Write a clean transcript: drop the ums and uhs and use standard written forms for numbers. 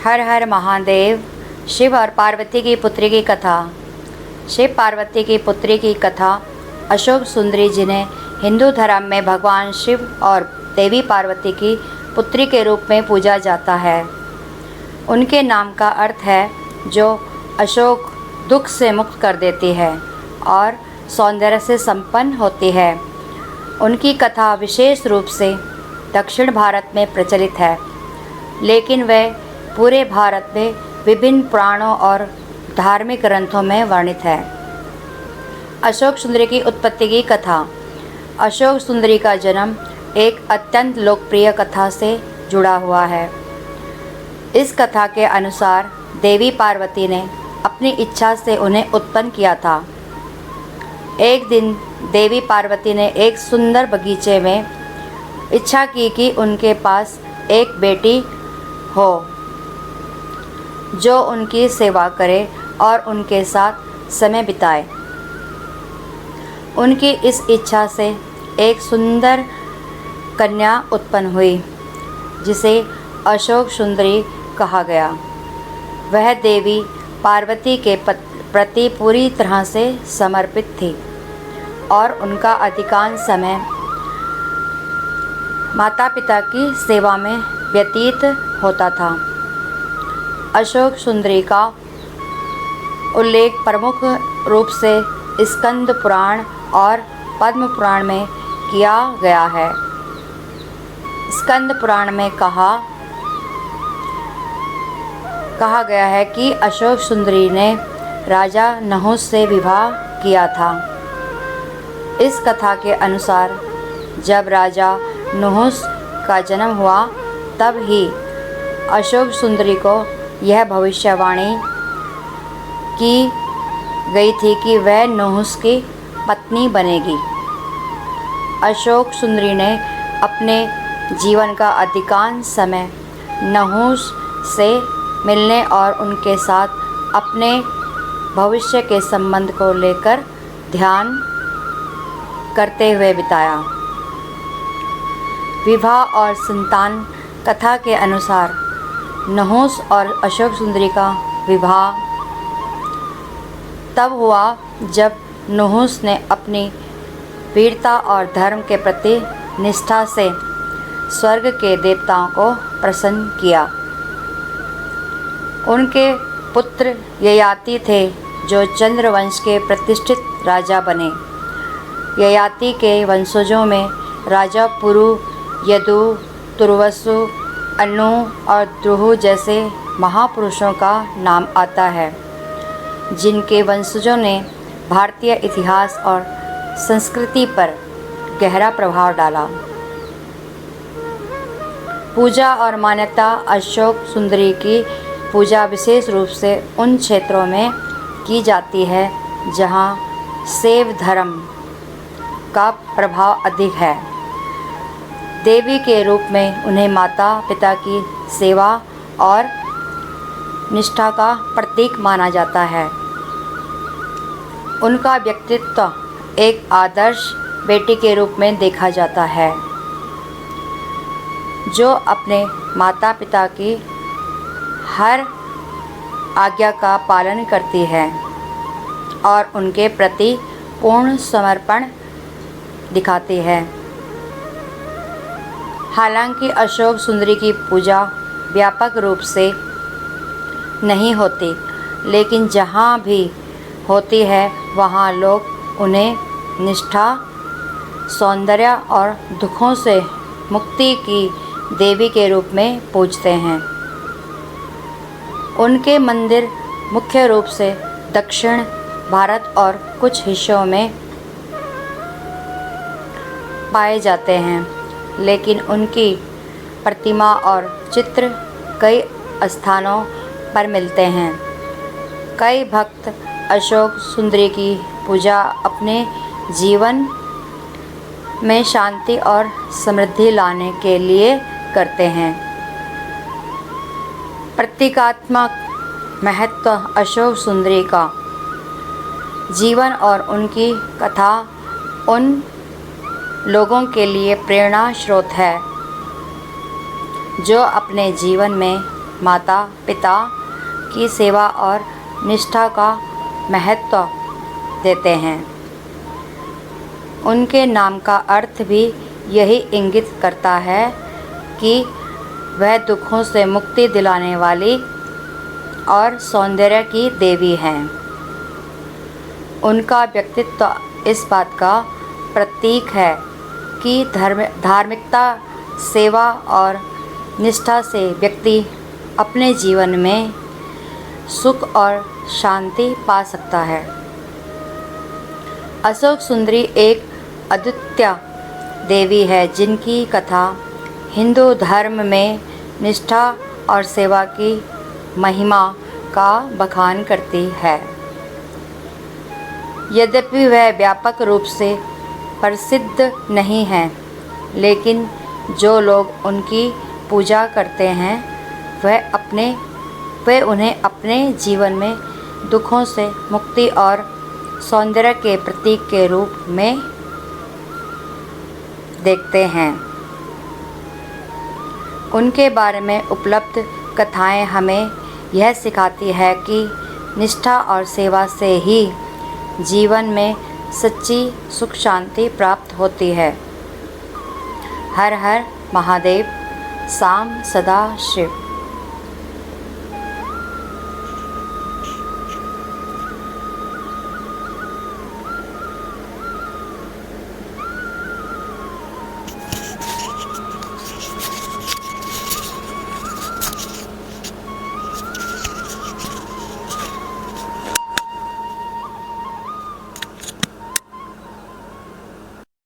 हर हर महादेव। शिव और पार्वती की पुत्री की कथा। शिव पार्वती की पुत्री की कथा अशोक सुंदरी, जिन्हें हिंदू धर्म में भगवान शिव और देवी पार्वती की पुत्री के रूप में पूजा जाता है। उनके नाम का अर्थ है जो अशोक दुख से मुक्त कर देती है और सौंदर्य से संपन्न होती है। उनकी कथा विशेष रूप से दक्षिण भारत में प्रचलित है, लेकिन वह पूरे भारत में विभिन्न पुराणों और धार्मिक ग्रंथों में वर्णित है। अशोक सुंदरी की उत्पत्ति की कथा। अशोक सुंदरी का जन्म एक अत्यंत लोकप्रिय कथा से जुड़ा हुआ है। इस कथा के अनुसार देवी पार्वती ने अपनी इच्छा से उन्हें उत्पन्न किया था। एक दिन देवी पार्वती ने एक सुंदर बगीचे में इच्छा की कि उनके पास एक बेटी हो जो उनकी सेवा करे और उनके साथ समय बिताए। उनकी इस इच्छा से एक सुंदर कन्या उत्पन्न हुई जिसे अशोक सुंदरी कहा गया। वह देवी पार्वती के प्रति पूरी तरह से समर्पित थी और उनका अधिकांश समय माता पिता की सेवा में व्यतीत होता था। अशोक सुंदरी का उल्लेख प्रमुख रूप से स्कंद पुराण और पद्म पुराण में किया गया है। स्कंद पुराण में कहा गया है कि अशोक सुंदरी ने राजा नहुस से विवाह किया था। इस कथा के अनुसार जब राजा नहुस का जन्म हुआ तब ही अशोक सुंदरी को यह भविष्यवाणी की गई थी कि वह नहुस की पत्नी बनेगी। अशोक सुंदरी ने अपने जीवन का अधिकांश समय नहुस से मिलने और उनके साथ अपने भविष्य के संबंध को लेकर ध्यान करते हुए बिताया। विवाह और संतान कथा के अनुसार नहुस और अशोक सुंदरी का विवाह तब हुआ जब नहुस ने अपनी वीरता और धर्म के प्रति निष्ठा से स्वर्ग के देवताओं को प्रसन्न किया। उनके पुत्र ययाति थे जो चंद्रवंश के प्रतिष्ठित राजा बने। ययाति के वंशजों में राजा पुरु, यदु, तुर्वसु, अनु और द्रुहु जैसे महापुरुषों का नाम आता है, जिनके वंशजों ने भारतीय इतिहास और संस्कृति पर गहरा प्रभाव डाला। पूजा और मान्यता। अशोक सुंदरी की पूजा विशेष रूप से उन क्षेत्रों में की जाती है जहाँ शैव धर्म का प्रभाव अधिक है। देवी के रूप में उन्हें माता पिता की सेवा और निष्ठा का प्रतीक माना जाता है। उनका व्यक्तित्व एक आदर्श बेटी के रूप में देखा जाता है जो अपने माता पिता की हर आज्ञा का पालन करती है और उनके प्रति पूर्ण समर्पण दिखाती है। हालांकि अशोक सुंदरी की पूजा व्यापक रूप से नहीं होती, लेकिन जहाँ भी होती है वहाँ लोग उन्हें निष्ठा, सौंदर्य और दुखों से मुक्ति की देवी के रूप में पूजते हैं। उनके मंदिर मुख्य रूप से दक्षिण भारत और कुछ हिस्सों में पाए जाते हैं, लेकिन उनकी प्रतिमा और चित्र कई स्थानों पर मिलते हैं। कई भक्त अशोक सुंदरी की पूजा अपने जीवन में शांति और समृद्धि लाने के लिए करते हैं। प्रतीकात्मक महत्व। अशोक सुंदरी का जीवन और उनकी कथा उन लोगों के लिए प्रेरणा स्रोत है जो अपने जीवन में माता पिता की सेवा और निष्ठा का महत्व देते हैं। उनके नाम का अर्थ भी यही इंगित करता है कि वह दुखों से मुक्ति दिलाने वाली और सौंदर्य की देवी हैं। उनका व्यक्तित्व इस बात का प्रतीक है कि धार्मिकता, सेवा और निष्ठा से व्यक्ति अपने जीवन में सुख और शांति पा सकता है। अशोक सुंदरी एक अद्वितीय देवी है जिनकी कथा हिंदू धर्म में निष्ठा और सेवा की महिमा का बखान करती है। यद्यपि वह व्यापक रूप से प्रसिद्ध नहीं है, लेकिन जो लोग उनकी पूजा करते हैं वह उन्हें अपने जीवन में दुखों से मुक्ति और सौंदर्य के प्रतीक के रूप में देखते हैं। उनके बारे में उपलब्ध कथाएं हमें यह सिखाती है कि निष्ठा और सेवा से ही जीवन में सच्ची सुख शांति प्राप्त होती है। हर हर महादेव। साम सदा शिव।